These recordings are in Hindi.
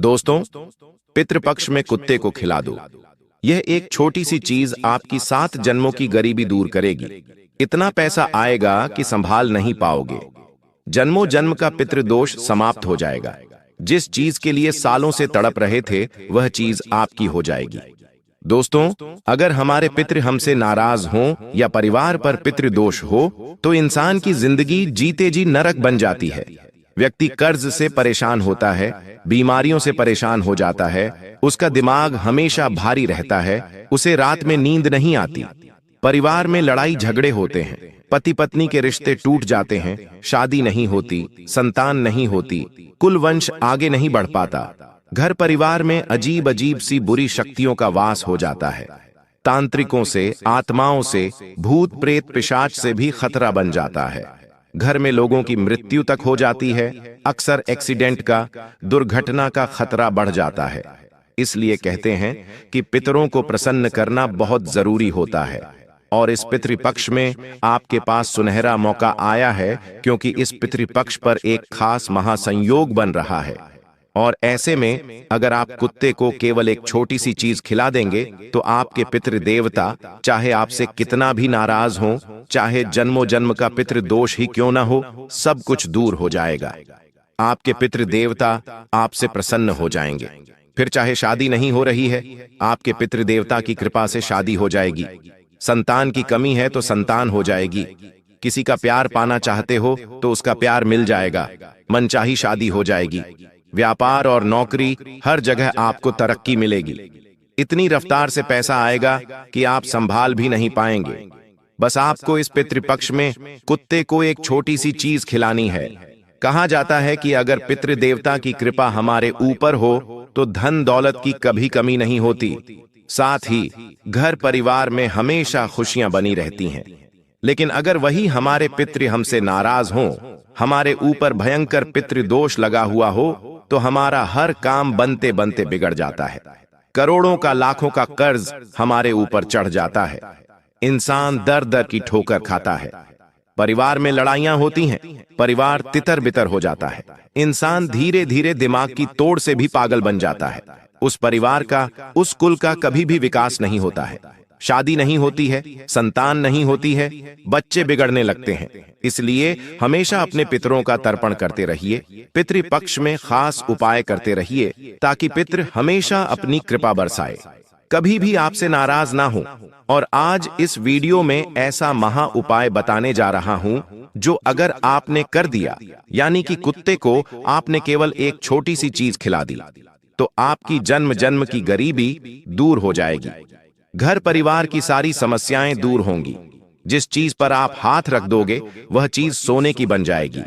दोस्तों, पितृपक्ष में कुत्ते को खिला दो। यह एक छोटी सी चीज आपकी 7 जन्मों की गरीबी दूर करेगी। इतना पैसा आएगा कि संभाल नहीं पाओगे। जन्मों जन्म का पितृदोष समाप्त हो जाएगा। जिस चीज के लिए सालों से तड़प रहे थे वह चीज आपकी हो जाएगी। दोस्तों, अगर हमारे पितृ हमसे नाराज हों या परिवार पर पितृदोष हो तो इंसान की जिंदगी जीते जी नरक बन जाती है। व्यक्ति कर्ज से परेशान होता है, बीमारियों से परेशान हो जाता है, उसका दिमाग हमेशा भारी रहता है, उसे रात में नींद नहीं आती। परिवार में लड़ाई झगड़े होते हैं, पति पत्नी के रिश्ते टूट जाते हैं, शादी नहीं होती, संतान नहीं होती, कुल वंश आगे नहीं बढ़ पाता। घर परिवार में अजीब अजीब सी बुरी शक्तियों का वास हो जाता है। तांत्रिकों से, आत्माओं से, भूत प्रेत पिशाच से भी खतरा बन जाता है। घर में लोगों की मृत्यु तक हो जाती है। अक्सर एक्सीडेंट का, दुर्घटना का खतरा बढ़ जाता है। इसलिए कहते हैं कि पितरों को प्रसन्न करना बहुत जरूरी होता है। और इस पितृपक्ष में आपके पास सुनहरा मौका आया है, क्योंकि इस पितृपक्ष पर एक खास महासंयोग बन रहा है। और ऐसे में अगर आप कुत्ते को केवल एक छोटी सी चीज खिला देंगे तो आपके पितृदेवता, चाहे आपसे कितना भी नाराज हो, चाहे जन्मों जन्म का पितृदोष ही क्यों ना हो, सब कुछ दूर हो जाएगा। आपके पितृदेवता आपसे प्रसन्न हो जाएंगे। फिर चाहे शादी नहीं हो रही है, आपके पितृदेवता की कृपा से शादी हो जाएगी। संतान की कमी है तो संतान हो जाएगी। किसी का प्यार पाना चाहते हो तो उसका प्यार मिल जाएगा। मनचाही शादी हो जाएगी। व्यापार और नौकरी, हर जगह आपको तरक्की मिलेगी। इतनी रफ्तार से पैसा आएगा कि आप संभाल भी नहीं पाएंगे। बस आपको इस पितृपक्ष में कुत्ते को एक छोटी सी चीज खिलानी है। कहा जाता है कि अगर पितृदेवता की कृपा हमारे ऊपर हो तो धन दौलत की कभी कमी नहीं होती। साथ ही घर परिवार में हमेशा खुशियां बनी रहती हैं। लेकिन अगर वही हमारे पितृ हमसे नाराज हों, हमारे ऊपर भयंकर पितृदोष लगा हुआ हो, तो हमारा हर काम बनते बनते बिगड़ जाता है। करोड़ों का, लाखों का कर्ज हमारे ऊपर चढ़ जाता है। इंसान दर दर की ठोकर खाता है। परिवार में लड़ाइयां होती हैं, परिवार तितर बितर हो जाता है। इंसान धीरे धीरे दिमाग की तोड़ से भी पागल बन जाता है। उस परिवार का, उस कुल का कभी भी विकास नहीं होता है। शादी नहीं होती है, संतान नहीं होती है, बच्चे बिगड़ने लगते हैं। इसलिए हमेशा अपने पितरों का तर्पण करते रहिए। पितृपक्ष में खास उपाय करते रहिए ताकि पितृ हमेशा अपनी कृपा बरसाए, कभी भी आपसे नाराज ना हो। और आज इस वीडियो में ऐसा महा उपाय बताने जा रहा हूं जो अगर आपने कर दिया, यानी कि कुत्ते को आपने केवल एक छोटी सी चीज खिला दी, तो आपकी जन्म जन्म की गरीबी दूर हो जाएगी। घर परिवार की सारी समस्याएं दूर होंगी। जिस चीज पर आप हाथ रख दोगे वह चीज सोने की बन जाएगी।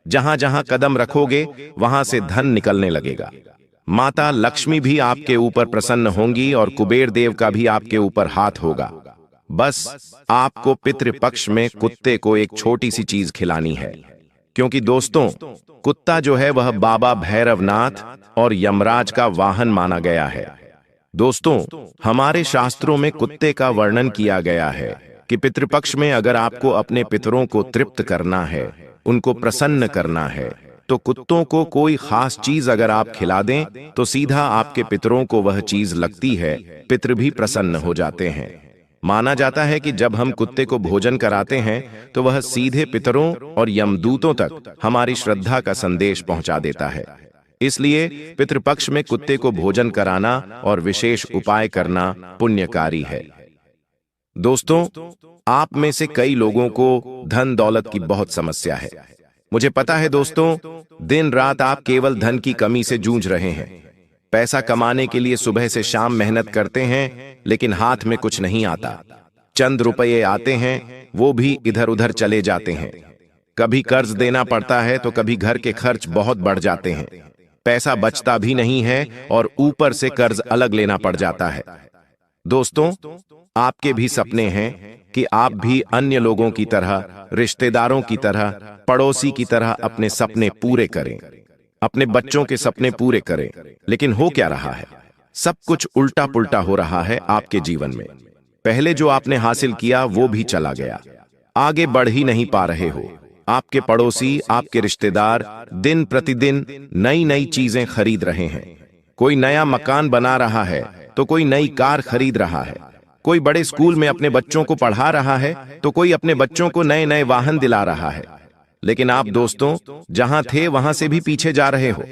जहां जहां कदम रखोगे वहां से धन निकलने लगेगा। माता लक्ष्मी भी आपके ऊपर प्रसन्न होंगी और कुबेर देव का भी आपके ऊपर हाथ होगा। बस आपको पितृपक्ष में कुत्ते को एक छोटी सी चीज खिलानी है। क्योंकि दोस्तों, कुत्ता जो है वह बाबा भैरवनाथ और यमराज का वाहन माना गया है। दोस्तों, हमारे शास्त्रों में कुत्ते का वर्णन किया गया है कि पितृपक्ष में अगर आपको अपने पितरों को तृप्त करना है, उनको प्रसन्न करना है, तो कुत्तों को कोई खास चीज अगर आप खिला दें तो सीधा आपके पितरों को वह चीज लगती है। पितृ भी प्रसन्न हो जाते हैं। माना जाता है कि जब हम कुत्ते को भोजन कराते हैं तो वह सीधे पितरों और यमदूतों तक हमारी श्रद्धा का संदेश पहुंचा देता है। इसलिए पितृपक्ष में कुत्ते को भोजन कराना और विशेष उपाय करना पुण्यकारी है। दोस्तों, आप में से कई लोगों को धन दौलत की बहुत समस्या है। मुझे पता है दोस्तों, दिन रात आप केवल धन की कमी से जूझ रहे हैं। पैसा कमाने के लिए सुबह से शाम मेहनत करते हैं, लेकिन हाथ में कुछ नहीं आता। चंद रुपये आते हैं, वो भी इधर उधर चले जाते हैं। कभी कर्ज देना पड़ता है तो कभी घर के खर्च बहुत बढ़ जाते हैं। पैसा बचता भी नहीं है और ऊपर से कर्ज अलग लेना पड़ जाता है। दोस्तों, आपके भी सपने हैं कि आप भी अन्य लोगों की तरह, रिश्तेदारों की तरह, पड़ोसी की तरह अपने सपने पूरे करें, अपने बच्चों के सपने पूरे करें। लेकिन हो क्या रहा है? सब कुछ उल्टा पुल्टा हो रहा है आपके जीवन में। पहले जो आपने हासिल किया वो भी चला गया। आगे बढ़ ही नहीं पा रहे हो। आपके पड़ोसी, आपके रिश्तेदार दिन प्रतिदिन नई नई चीजें खरीद रहे हैं। कोई नया मकान बना रहा है तो कोई नई कार खरीद रहा है, कोई बड़े स्कूल में अपने बच्चों को पढ़ा रहा है तो कोई अपने बच्चों को नए नए वाहन दिला रहा है। लेकिन आप दोस्तों जहां थे वहां से भी पीछे जा रहे हो।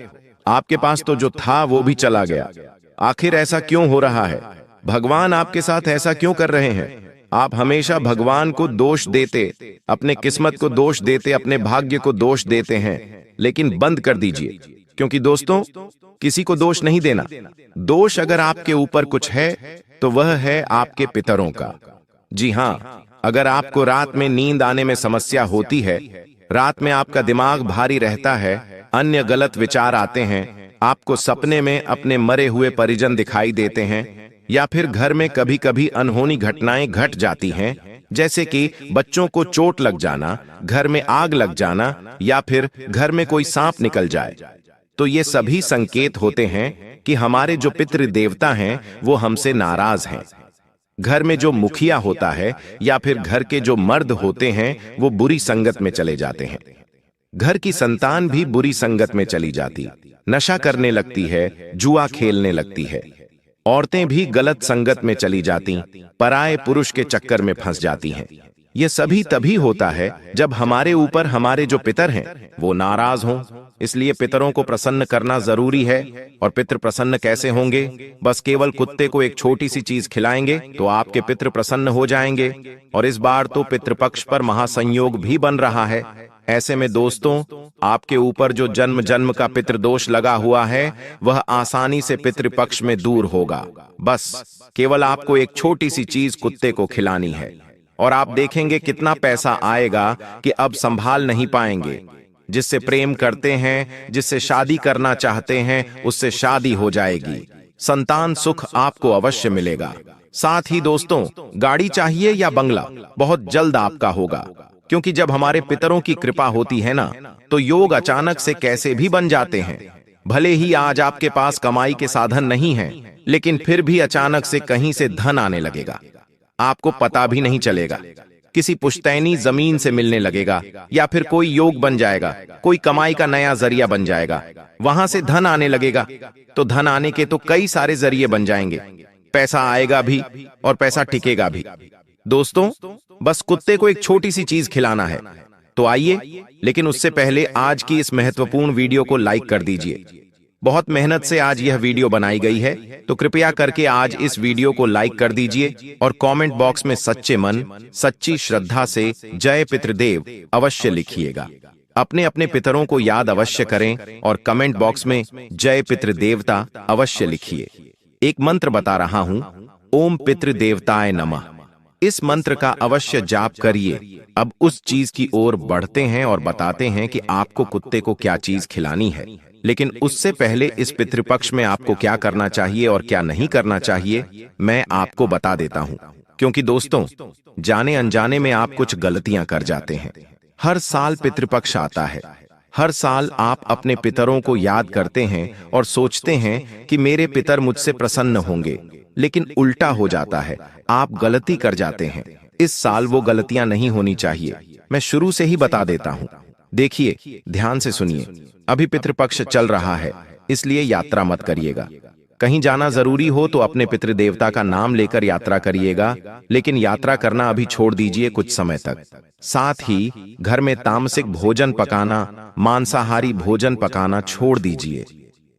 आपके पास तो जो था वो भी चला गया। आखिर ऐसा क्यों हो रहा है? भगवान आपके साथ ऐसा क्यों कर रहे हैं? आप हमेशा भगवान को दोष देते, अपने किस्मत को दोष देते, अपने भाग्य को दोष देते हैं। लेकिन बंद कर दीजिए, क्योंकि दोस्तों किसी को दोष नहीं देना। दोष अगर आपके ऊपर कुछ है तो वह है आपके पितरों का। जी हां, अगर आपको रात में नींद आने में समस्या होती है, रात में आपका दिमाग भारी रहता है, अन्य गलत विचार आते हैं, आपको सपने में अपने मरे हुए परिजन दिखाई देते हैं, या फिर घर में कभी कभी अनहोनी घटनाएं घट जाती हैं, जैसे कि बच्चों को चोट लग जाना, घर में आग लग जाना, या फिर घर में कोई सांप निकल जाए, तो ये सभी संकेत होते हैं कि हमारे जो पितृ देवता हैं वो हमसे नाराज हैं। घर में जो मुखिया होता है या फिर घर के जो मर्द होते हैं वो बुरी संगत में चले जाते हैं। घर की संतान भी बुरी संगत में चली जाती, नशा करने लगती है, जुआ खेलने लगती है। औरतें भी गलत संगत में चली जाती, पराये पुरुष के चक्कर में फंस जाती हैं। ये सभी तभी होता है जब हमारे ऊपर हमारे जो पितर हैं वो नाराज हों। इसलिए पितरों को प्रसन्न करना जरूरी है। और पितृ प्रसन्न कैसे होंगे? बस केवल कुत्ते को एक छोटी सी चीज खिलाएंगे तो आपके पितृ प्रसन्न हो जाएंगे। और इस बार तो पितृपक्ष पर महासंयोग भी बन रहा है। ऐसे में दोस्तों आपके ऊपर जो जन्म जन्म का पितृदोष लगा हुआ है वह आसानी से पितृपक्ष में दूर होगा। बस केवल आपको एक छोटी सी चीज कुत्ते को खिलानी है और आप देखेंगे कितना पैसा आएगा कि अब संभाल नहीं पाएंगे। जिससे प्रेम करते हैं, जिससे शादी करना चाहते हैं, उससे शादी हो जाएगी। संतान सुख आपको अवश्य मिलेगा। साथ ही दोस्तों गाड़ी चाहिए या बंगला, बहुत जल्द आपका होगा। क्योंकि जब हमारे पितरों की कृपा होती है ना, तो योग अचानक से कैसे भी बन जाते हैं। भले ही आज आपके पास कमाई के साधन नहीं हैं, लेकिन फिर भी अचानक से कहीं से धन आने लगेगा, आपको पता भी नहीं चलेगा। किसी पुश्तैनी जमीन से मिलने लगेगा, या फिर कोई योग बन जाएगा, कोई कमाई का नया जरिया बन जाएगा, वहां से धन आने लगेगा। तो धन आने के तो कई सारे जरिए बन जाएंगे, पैसा आएगा भी और पैसा टिकेगा भी। दोस्तों बस कुत्ते को एक छोटी सी चीज खिलाना है। तो आइए, लेकिन उससे पहले आज की इस महत्वपूर्ण वीडियो को लाइक कर दीजिए। बहुत मेहनत से आज यह वीडियो बनाई गई है, तो कृपया करके आज इस वीडियो को लाइक कर दीजिए और कमेंट बॉक्स में सच्चे मन, सच्ची श्रद्धा से जय पितृदेव अवश्य लिखिएगा। अपने अपने पितरों को याद अवश्य करें और कमेंट बॉक्स में जय पितृदेवता अवश्य लिखिए। एक मंत्र बता रहा हूं, ओम पितृदेवताय नमः। इस मंत्र का अवश्य जाप करिए। अब उस चीज की ओर बढ़ते हैं और बताते हैं कि आपको कुत्ते को क्या चीज खिलानी है। लेकिन उससे पहले इस पितृपक्ष में आपको क्या करना चाहिए और क्या नहीं करना चाहिए मैं आपको बता देता हूं। क्योंकि दोस्तों जाने अनजाने में आप कुछ गलतियां कर जाते हैं। हर साल पितृपक्ष आता है, हर साल आप अपने पितरों को याद करते हैं और सोचते हैं कि मेरे पितर मुझसे प्रसन्न होंगे, लेकिन उल्टा हो जाता है, आप गलती कर जाते हैं। इस साल वो गलतियां नहीं होनी चाहिए, मैं शुरू से ही बता देता हूं। देखिए, ध्यान से सुनिए। अभी पितृपक्ष चल रहा है, इसलिए यात्रा मत करिएगा। कहीं जाना जरूरी हो तो अपने पितृदेवता का नाम लेकर यात्रा करिएगा, लेकिन यात्रा करना अभी छोड़ दीजिए कुछ समय तक। साथ ही घर में तामसिक भोजन पकाना, मांसाहारी भोजन पकाना छोड़ दीजिए।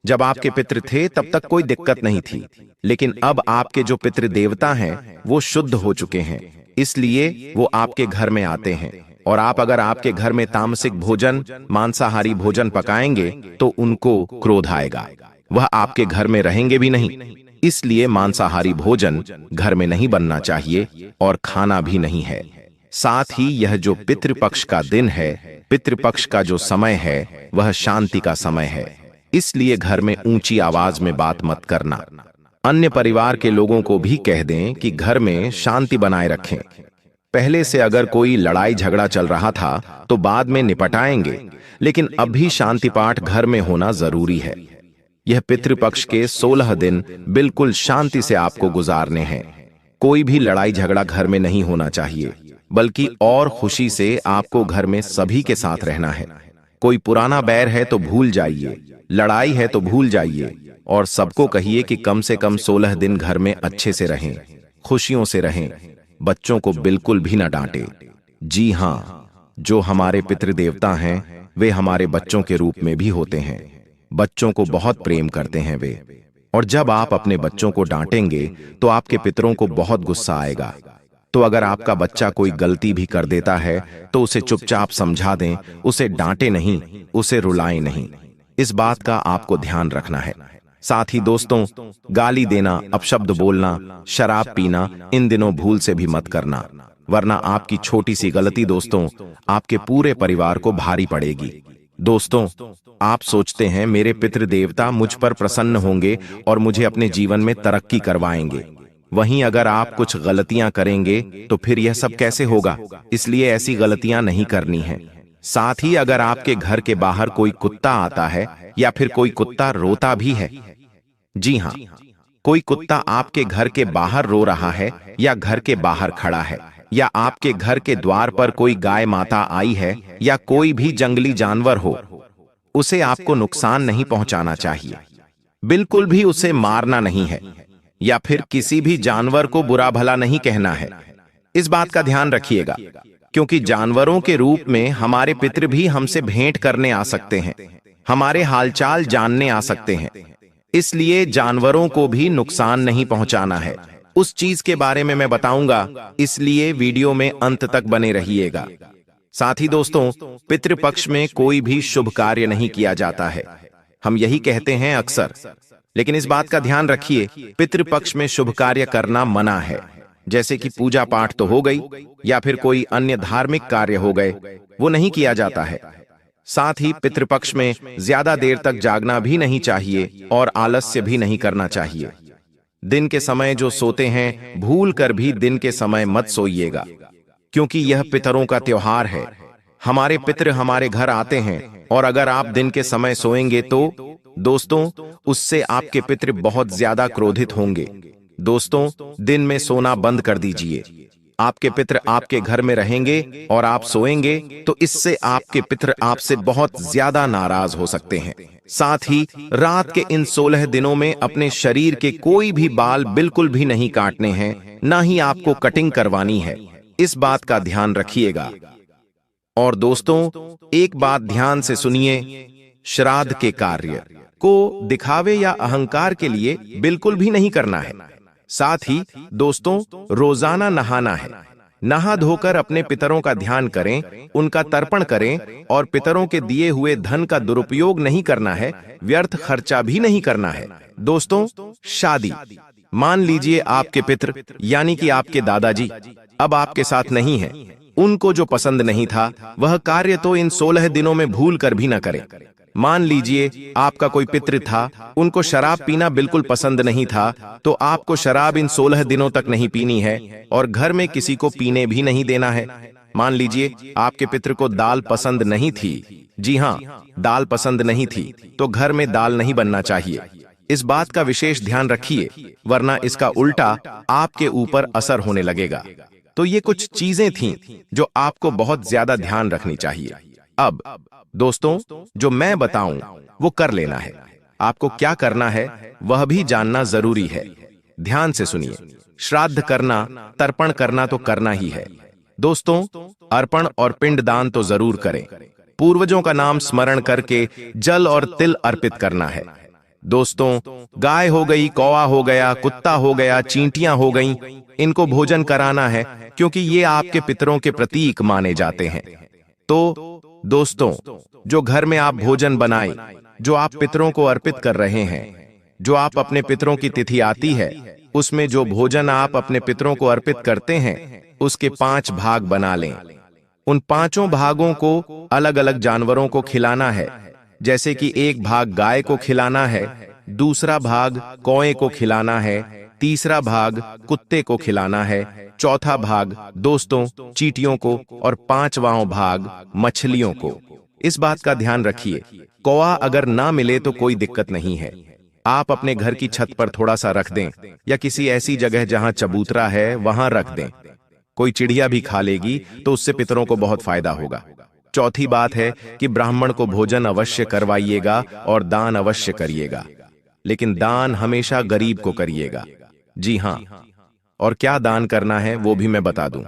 जब आपके पितृ थे तब तक कोई दिक्कत नहीं थी, लेकिन अब आपके जो पितृदेवता हैं वो शुद्ध हो चुके हैं, इसलिए वो आपके घर में आते हैं। और आप अगर आपके घर में तामसिक भोजन, मांसाहारी भोजन पकाएंगे तो उनको क्रोध आएगा, वह आपके घर में रहेंगे भी नहीं। इसलिए मांसाहारी भोजन घर में नहीं बनना चाहिए और खाना भी नहीं है। साथ ही यह जो पितृपक्ष का दिन है, पितृपक्ष का जो समय है वह शांति का समय है, इसलिए घर में ऊंची आवाज में बात मत करना। अन्य परिवार के लोगों को भी कह दें कि घर में शांति बनाए रखें। पहले से अगर कोई लड़ाई झगड़ा चल रहा था तो बाद में निपटाएंगे, लेकिन अभी शांति पाठ घर में होना जरूरी है। यह पितृपक्ष के 16 दिन बिल्कुल शांति से आपको गुजारने हैं। कोई भी लड़ाई झगड़ा घर में नहीं होना चाहिए, बल्कि और खुशी से आपको घर में सभी के साथ रहना है। कोई पुराना बैर है तो भूल जाइए, लड़ाई है तो भूल जाइए, और सबको कहिए कि कम से कम 16 दिन घर में अच्छे से रहें, खुशियों से रहें, बच्चों को बिल्कुल भी ना डांटे। जी हाँ, जो हमारे पितृदेवता हैं वे हमारे बच्चों के रूप में भी होते हैं। बच्चों को बहुत प्रेम करते हैं वे, और जब आप अपने बच्चों को डांटेंगे तो आपके पितरों को बहुत गुस्सा आएगा। तो अगर आपका बच्चा कोई गलती भी कर देता है तो उसे चुपचाप समझा दें, उसे डांटे नहीं, उसे रुलाएं नहीं। इस बात का आपको ध्यान रखना है। साथ ही दोस्तों, गाली देना, अपशब्द बोलना, शराब पीना इन दिनों भूल से भी मत करना, वरना आपकी छोटी सी गलती दोस्तों आपके पूरे परिवार को भारी पड़ेगी। दोस्तों, आप सोचते हैं मेरे पितृदेवता मुझ पर प्रसन्न होंगे और मुझे अपने जीवन में तरक्की करवाएंगे। वहीं अगर आप कुछ गलतियां करेंगे तो फिर यह सब कैसे होगा? इसलिए ऐसी गलतियां नहीं करनी है। साथ ही अगर आपके घर के बाहर कोई कुत्ता आता है या फिर कोई कुत्ता रोता भी है, जी हाँ, कोई कुत्ता आपके घर के बाहर रो रहा है या घर के बाहर खड़ा है, या आपके घर के द्वार पर कोई गाय माता आई है या कोई भी जंगली जानवर हो, उसे आपको नुकसान नहीं पहुंचाना चाहिए। बिल्कुल भी उसे मारना नहीं है या फिर किसी भी जानवर को बुरा भला नहीं कहना है। इस बात का ध्यान रखिएगा, क्योंकि जानवरों के रूप में हमारे पितृ भी हमसे भेंट करने आ सकते हैं, हमारे हालचाल जानने आ सकते हैं। इसलिए जानवरों को भी नुकसान नहीं पहुंचाना है। उस चीज के बारे में मैं बताऊंगा, इसलिए वीडियो में अंत तक बने रहिएगा। साथ ही दोस्तों, पितृपक्ष में कोई भी शुभ कार्य नहीं किया जाता है, हम यही कहते हैं अक्सर। लेकिन इस बात का ध्यान रखिए, पितृपक्ष में शुभ कार्य करना मना है। जैसे कि पूजा पाठ तो हो गई या फिर कोई अन्य धार्मिक कार्य हो गए, वो नहीं किया जाता है। साथ ही पितृपक्ष में ज्यादा देर तक जागना भी नहीं चाहिए और आलस्य भी नहीं करना चाहिए। दिन के समय जो सोते हैं, भूल कर भी दिन के समय मत सोइएगा, क्योंकि यह पितरों का त्योहार है। हमारे पितृ हमारे घर आते हैं, और अगर आप दिन के समय सोएंगे तो दोस्तों उससे आपके पितृ बहुत ज्यादा क्रोधित होंगे। दोस्तों, दिन में सोना बंद कर दीजिए। आपके पितृ आपके घर में रहेंगे और आप सोएंगे तो इससे आपके पितृ आपसे बहुत ज्यादा नाराज हो सकते हैं। साथ ही रात के इन 16 दिनों में अपने शरीर के कोई भी बाल बिल्कुल भी नहीं काटने हैं, ना ही आपको कटिंग करवानी है। इस बात का ध्यान रखिएगा। और दोस्तों, एक बात ध्यान से सुनिए, श्राद्ध के कार्य को दिखावे या अहंकार के लिए बिल्कुल भी नहीं करना है। साथ ही दोस्तों, रोजाना नहाना है। नहा धोकर अपने पितरों का ध्यान करें, उनका तर्पण करें, और पितरों के दिए हुए धन का दुरुपयोग नहीं करना है, व्यर्थ खर्चा भी नहीं करना है। दोस्तों, शादी, मान लीजिए आपके पितृ यानी कि आपके दादाजी अब आपके साथ नहीं है, उनको जो पसंद नहीं था वह कार्य तो इन 16 दिनों में भूल कर भी न करें। मान लीजिए आपका कोई पितृ था, उनको शराब पीना बिल्कुल पसंद नहीं था, तो आपको शराब इन 16 दिनों तक नहीं पीनी है और घर में किसी को पीने भी नहीं देना है। मान लीजिए आपके पितृ को दाल पसंद नहीं थी, जी हाँ, दाल पसंद नहीं थी, तो घर में दाल नहीं बनना चाहिए। इस बात का विशेष ध्यान रखिए, वरना इसका उल्टा आपके ऊपर असर होने लगेगा। तो ये कुछ चीजें थीं जो आपको बहुत ज्यादा ध्यान रखनी चाहिए। अब दोस्तों, जो मैं बताऊं वो कर लेना है। आपको क्या करना है वह भी जानना जरूरी है। ध्यान से सुनिए। श्राद्ध करना, तर्पण करना तो करना ही है। दोस्तों, अर्पण और पिंडदान तो जरूर करें। पूर्वजों का नाम स्मरण करके जल और तिल अर्पित करना है। दोस्तों, गाय हो गई, कौवा हो गया, कुत्ता हो गया, चींटियां हो गईं, इनको भोजन कराना है, क्योंकि ये आपके पितरों के प्रतीक माने जाते हैं। तो दोस्तों, जो घर में आप भोजन बनाएं, जो आप पितरों को अर्पित कर रहे हैं, जो आप अपने पितरों की तिथि आती है, उसमें जो भोजन आप अपने पितरों को अर्पित करते हैं, उसके 5 भाग बना लें। उन 5 भागों को अलग अलग जानवरों को खिलाना है। जैसे कि एक भाग गाय को खिलाना है, दूसरा भाग कौए को खिलाना है, तीसरा भाग कुत्ते को खिलाना है, चौथा भाग दोस्तों चींटियों को, और 5वां भाग मछलियों को। इस बात का ध्यान रखिए। कौवा अगर ना मिले तो कोई दिक्कत नहीं है, आप अपने घर की छत पर थोड़ा सा रख दें, या किसी ऐसी जगह जहां चबूतरा है वहां रख दें। कोई चिड़िया भी खा लेगी तो उससे पितरों को बहुत फायदा होगा। चौथी बात है कि ब्राह्मण को भोजन अवश्य करवाइएगा और दान अवश्य करिएगा। लेकिन दान हमेशा गरीब को करिएगा। जी हाँ, और क्या दान करना है वो भी मैं बता दूं।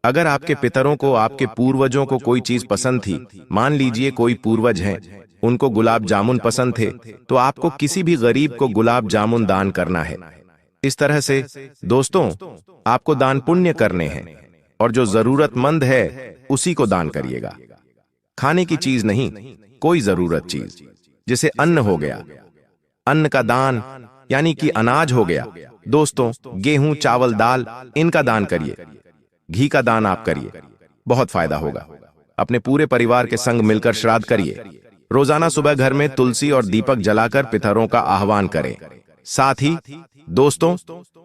अगर आपके पितरों को, आपके पूर्वजों को कोई चीज पसंद थी, मान लीजिए कोई पूर्वज हैं, उनको गुलाब जामुन पसंद थे, तो आपको किसी भी गरीब को गुलाब जामुन दान करना है। इस तरह से दोस्तों, आपको दान पुण्य करने हैं, और जो जरूरतमंद है उसी को दान करिएगा। खाने की चीज नहीं, कोई जरूरत चीज, जैसे अन्न हो गया, अन्न का दान यानी कि अनाज हो गया। दोस्तों, गेहूं, चावल, दाल, इनका दान करिए। घी का दान आप करिए, बहुत फायदा होगा। अपने पूरे परिवार के संग मिलकर श्राद्ध करिए। रोजाना सुबह घर में तुलसी और दीपक जलाकर पितरों का आह्वान करें। साथ ही दोस्तों,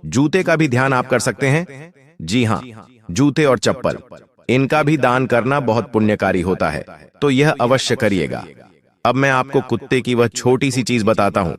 जूते का भी ध्यान आप कर सकते हैं। जी हां, जूते और चप्पल, इनका भी दान करना बहुत पुण्यकारी होता है, तो यह अवश्य करिएगा। अब मैं आपको कुत्ते की वह छोटी सी चीज बताता हूं।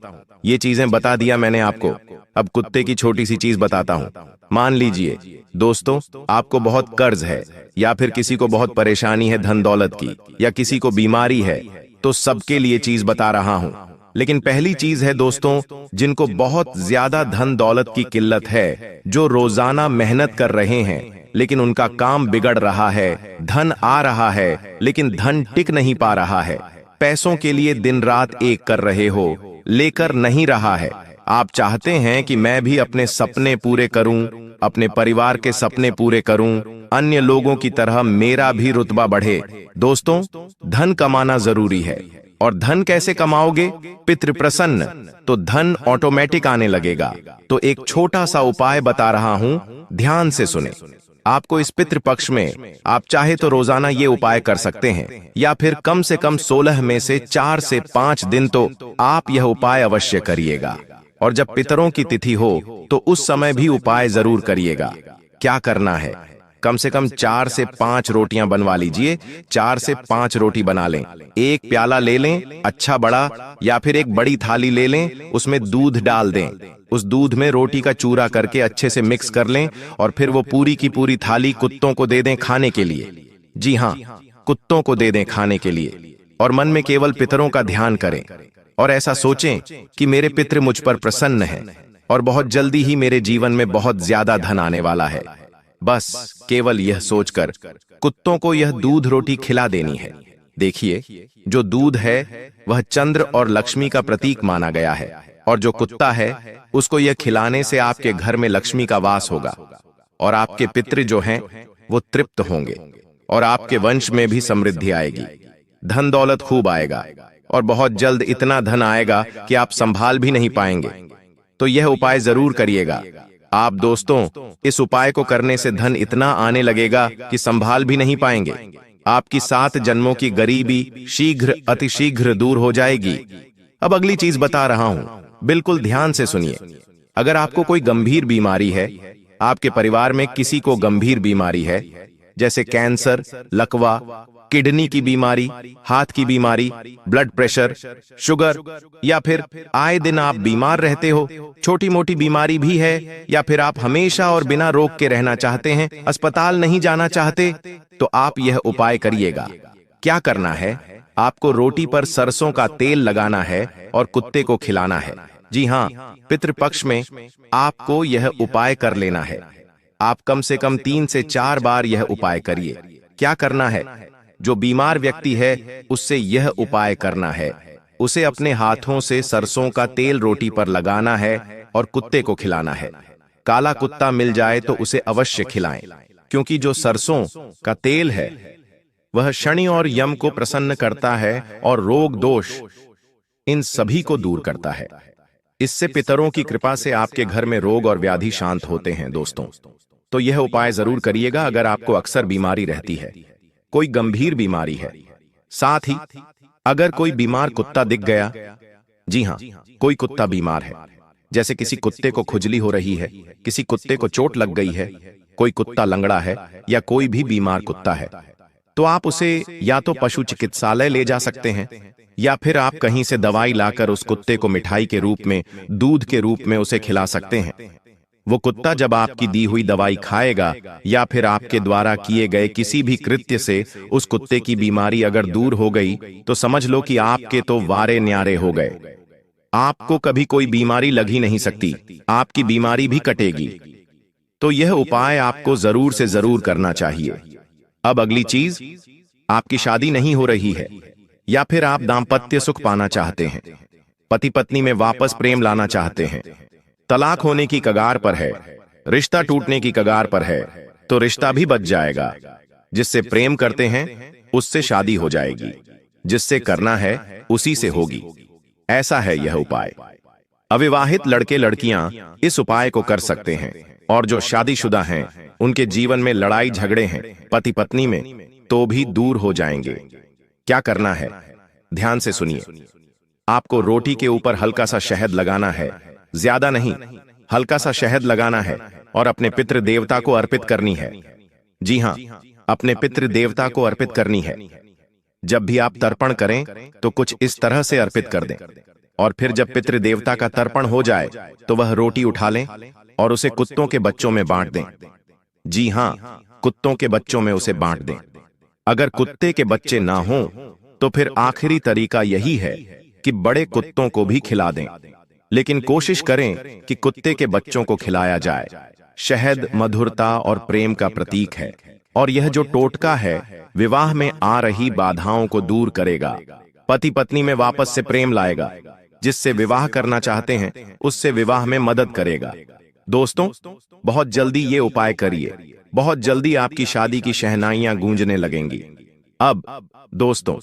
ये चीजें बता दिया मैंने आपको, अब कुत्ते की छोटी सी चीज बताता हूं। मान लीजिए दोस्तों, आपको बहुत कर्ज है, या फिर किसी को बहुत परेशानी है धन दौलत की, या किसी को बीमारी है, तो सबके लिए चीज बता रहा हूं। लेकिन पहली चीज है दोस्तों, जिनको बहुत ज्यादा धन दौलत की किल्लत है, जो रोजाना मेहनत कर रहे हैं लेकिन उनका काम बिगड़ रहा है, धन आ रहा है लेकिन धन टिक नहीं पा रहा है, पैसों के लिए दिन रात एक कर रहे हो, लेकर नहीं रहा है। आप चाहते हैं कि मैं भी अपने सपने पूरे करूं, अपने परिवार के सपने पूरे करूं, अन्य लोगों की तरह मेरा भी रुतबा बढ़े। दोस्तों, धन कमाना जरूरी है, और धन कैसे कमाओगे? पितृ प्रसन्न, तो धन ऑटोमेटिक आने लगेगा। तो एक छोटा सा उपाय बता रहा हूं, ध्यान से सुने। आपको इस पितृ पक्ष में आप चाहे तो रोजाना ये उपाय कर सकते हैं, या फिर कम से कम 16 में से 4 से 5 दिन तो आप यह उपाय अवश्य करिएगा। और जब पितरों की तिथि हो तो उस समय भी उपाय जरूर करिएगा। क्या करना है? कम से कम 4 से 5 रोटियां बनवा लीजिए। 4 से 5 रोटी बना लें, एक प्याला ले लें अच्छा बड़ा, या फिर एक बड़ी थाली ले लें, उसमें दूध डाल दें। उस दूध में रोटी का चूरा करके अच्छे से मिक्स कर लें, और फिर वो पूरी की पूरी थाली कुत्तों को दे दें खाने के लिए। जी हाँ, कुत्तों को दे दें खाने के लिए, और मन में केवल पितरों का ध्यान करें, और ऐसा सोचें कि मेरे पितृ मुझ पर प्रसन्न हैं, और बहुत जल्दी ही मेरे जीवन में बहुत ज्यादा धन आने वाला है। बस केवल यह सोचकर कुत्तों को यह दूध रोटी खिला देनी है। देखिए, जो दूध है वह चंद्र और लक्ष्मी का प्रतीक माना गया है, और जो कुत्ता है उसको यह खिलाने से आपके घर में लक्ष्मी का वास होगा, और आपके पितृ जो हैं वो तृप्त होंगे, और आपके वंश में भी समृद्धि आएगी, धन दौलत खूब आएगा, और बहुत जल्द इतना धन आएगा कि आप संभाल भी नहीं पाएंगे। तो यह उपाय जरूर करिएगा आप दोस्तों। इस उपाय को करने से धन इतना आने लगेगा कि संभाल भी नहीं पाएंगे। आपकी 7 जन्मों की गरीबी शीघ्र अतिशीघ्र दूर हो जाएगी। अब अगली चीज बता रहा हूं, बिल्कुल ध्यान से सुनिए। अगर आपको कोई गंभीर बीमारी है, आपके परिवार में किसी को गंभीर बीमारी है, जैसे कैंसर, लकवा, किडनी की बीमारी, हाथ की बीमारी, ब्लड प्रेशर, शुगर, या फिर आए दिन आप बीमार रहते हो, छोटी मोटी बीमारी भी है, या फिर आप हमेशा और बिना रोग के रहना चाहते हैं, अस्पताल नहीं जाना चाहते, तो आप यह उपाय करिएगा। क्या करना है? आपको रोटी पर सरसों का तेल लगाना है और कुत्ते को खिलाना है। जी हाँ, पितृपक्ष में आपको यह उपाय कर लेना है। आप कम से कम 3 से 4 बार यह उपाय करिए। क्या करना है? जो बीमार व्यक्ति है उससे यह उपाय करना है। उसे अपने हाथों से सरसों का तेल रोटी पर लगाना है और कुत्ते को खिलाना है। काला कुत्ता मिल जाए तो उसे अवश्य खिलाएं, क्योंकि जो सरसों का तेल है वह शनि और यम को प्रसन्न करता है और रोग दोष इन सभी को दूर करता है। इससे पितरों की कृपा से आपके घर में रोग और व्याधि शांत होते हैं दोस्तों। तो यह उपाय जरूर करिएगा अगर आपको अक्सर बीमारी रहती है, कोई गंभीर बीमारी है। साथ ही अगर कोई बीमार कुत्ता दिख गया, जी हां, कोई कुत्ता बीमार है, जैसे किसी कुत्ते को खुजली हो रही है, किसी कुत्ते को चोट लग गई है, कोई कुत्ता लंगड़ा है, या कोई भी बीमार कुत्ता है, तो आप उसे या तो पशु चिकित्सालय ले जा सकते हैं, या फिर आप कहीं से दवाई लाकर उस कुत्ते को मिठाई के रूप में, दूध के रूप में उसे खिला सकते हैं। वो कुत्ता जब आपकी दी हुई दवाई खाएगा या फिर आपके द्वारा किए गए किसी भी कृत्य से उस कुत्ते की बीमारी अगर दूर हो गई, तो समझ लो कि आपके तो वारे न्यारे हो गए। आपको कभी कोई बीमारी लग ही नहीं सकती, आपकी बीमारी भी कटेगी। तो यह उपाय आपको जरूर से जरूर करना चाहिए। अब अगली चीज, आपकी शादी नहीं हो रही है या फिर आप दाम्पत्य सुख पाना चाहते हैं, पति पत्नी में वापस प्रेम लाना चाहते हैं, तलाक होने की कगार पर है, रिश्ता टूटने की कगार पर है, तो रिश्ता भी बच जाएगा। जिससे प्रेम करते हैं उससे शादी हो जाएगी, जिससे करना है उसी से होगी। ऐसा है यह उपाय। अविवाहित लड़के लड़कियां इस उपाय को कर सकते हैं, और जो शादीशुदा हैं उनके जीवन में लड़ाई झगड़े हैं पति पत्नी में, तो भी दूर हो जाएंगे। क्या करना है, ध्यान से सुनिए। आपको रोटी के ऊपर हल्का सा शहद लगाना है, ज्यादा नहीं, हल्का सा शहद लगाना है और अपने पितृ देवता को अर्पित करनी है। जी हां, अपने पितृ देवता को अर्पित करनी है। जब भी आप तर्पण करें तो कुछ इस तरह से अर्पित कर दें, और फिर जब पितृ देवता का तर्पण हो जाए तो वह रोटी उठा लें और उसे कुत्तों के बच्चों में बांट दें। जी हां, कुत्तों के बच्चों में उसे बांट दें। अगर कुत्ते के बच्चे ना हों तो फिर आखिरी तरीका यही है कि बड़े कुत्तों को भी खिला दें, लेकिन कोशिश करें कि कुत्ते के बच्चों को खिलाया जाए। शहद मधुरता और प्रेम का प्रतीक है, और यह जो टोटका है विवाह में आ रही बाधाओं को दूर करेगा, पति पत्नी में वापस से प्रेम लाएगा, जिससे विवाह करना चाहते हैं उससे विवाह में मदद करेगा। दोस्तों, बहुत जल्दी ये उपाय करिए, बहुत जल्दी आपकी शादी की शहनाइयां गूंजने लगेंगी। अब दोस्तों,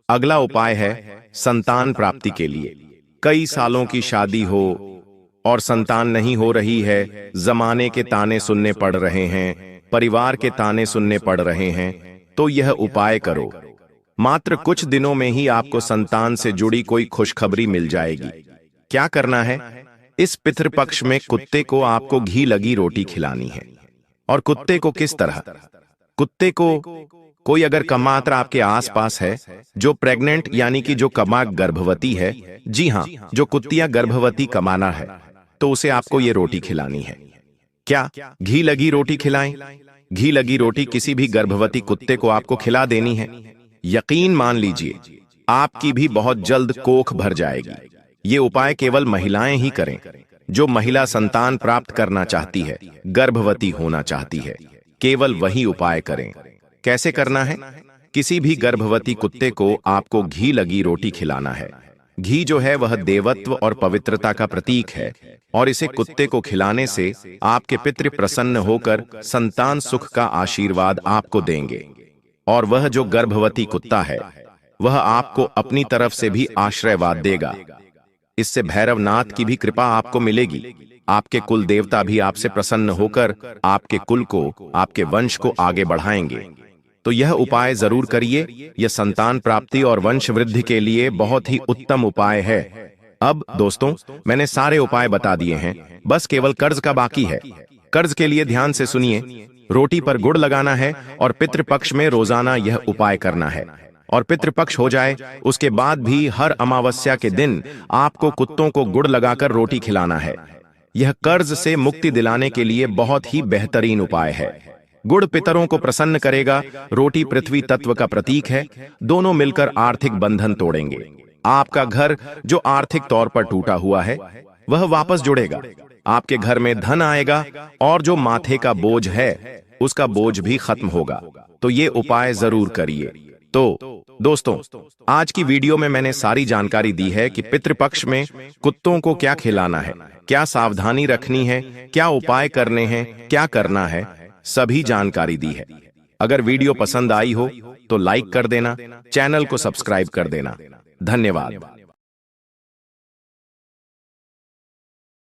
अगला उपाय है संतान प्राप्ति के लिए। कई सालों की शादी हो और संतान नहीं हो रही है, जमाने के ताने सुनने पड़ रहे हैं, परिवार के ताने सुनने पड़ रहे हैं, तो यह उपाय करो। मात्र कुछ दिनों में ही आपको संतान से जुड़ी कोई खुशखबरी मिल जाएगी। क्या करना है, इस पितृपक्ष में कुत्ते को आपको घी लगी रोटी खिलानी है। और कुत्ते को किस तरह? कुत्ते को कोई अगर कमात्र आपके आसपास है जो प्रेग्नेंट यानी कि जो कमा गर्भवती है, जी हां, जो कुत्तियां गर्भवती कमाना है, तो उसे आपको ये रोटी खिलानी है। क्या घी लगी रोटी खिलाएं? घी लगी रोटी किसी भी गर्भवती कुत्ते को आपको खिला देनी है। यकीन मान लीजिए, आपकी भी बहुत जल्द कोख भर जाएगी। ये उपाय केवल महिलाएं ही करें। जो महिला संतान प्राप्त करना चाहती है, गर्भवती होना चाहती है, केवल वही उपाय करें। कैसे करना है? किसी भी गर्भवती कुत्ते को आपको घी लगी रोटी खिलाना है। घी जो है वह देवत्व और पवित्रता का प्रतीक है, और इसे कुत्ते को खिलाने से आपके पितृ प्रसन्न होकर संतान सुख का आशीर्वाद आपको देंगे। और वह जो गर्भवती कुत्ता है वह आपको अपनी तरफ से भी आश्रयवाद देगा। इससे भैरवनाथ की भी कृपा आपको मिलेगी। आपके कुल देवता भी आपसे प्रसन्न होकर आपके कुल को, आपके वंश को आगे बढ़ाएंगे। तो यह उपाय जरूर करिए। यह संतान प्राप्ति और वंश वृद्धि के लिए बहुत ही उत्तम उपाय है। अब दोस्तों, मैंने सारे उपाय बता दिए हैं, बस केवल कर्ज का बाकी है। कर्ज के लिए ध्यान से सुनिए। रोटी पर गुड़ लगाना है और पितृपक्ष में रोजाना यह उपाय करना है। और पितृपक्ष हो जाए उसके बाद भी हर अमावस्या के दिन आपको कुत्तों को गुड़ लगाकर रोटी खिलाना है। यह कर्ज से मुक्ति दिलाने के लिए बहुत ही बेहतरीन उपाय है। गुड़ पितरों को प्रसन्न करेगा, रोटी पृथ्वी तत्व का प्रतीक है। दोनों मिलकर आर्थिक बंधन तोड़ेंगे। आपका घर जो आर्थिक तौर पर टूटा हुआ है वह वापस जुड़ेगा। आपके घर में धन आएगा, और जो माथे का बोझ है उसका बोझ भी खत्म होगा। तो ये उपाय जरूर करिए। तो दोस्तों, आज की वीडियो में मैंने सारी जानकारी दी है कि पितृपक्ष में कुत्तों को क्या खिलाना है, क्या सावधानी रखनी है, क्या उपाय करने हैं, क्या करना है, सभी जानकारी दी है। अगर वीडियो पसंद आई हो तो लाइक कर देना, चैनल को सब्सक्राइब कर देना। धन्यवाद।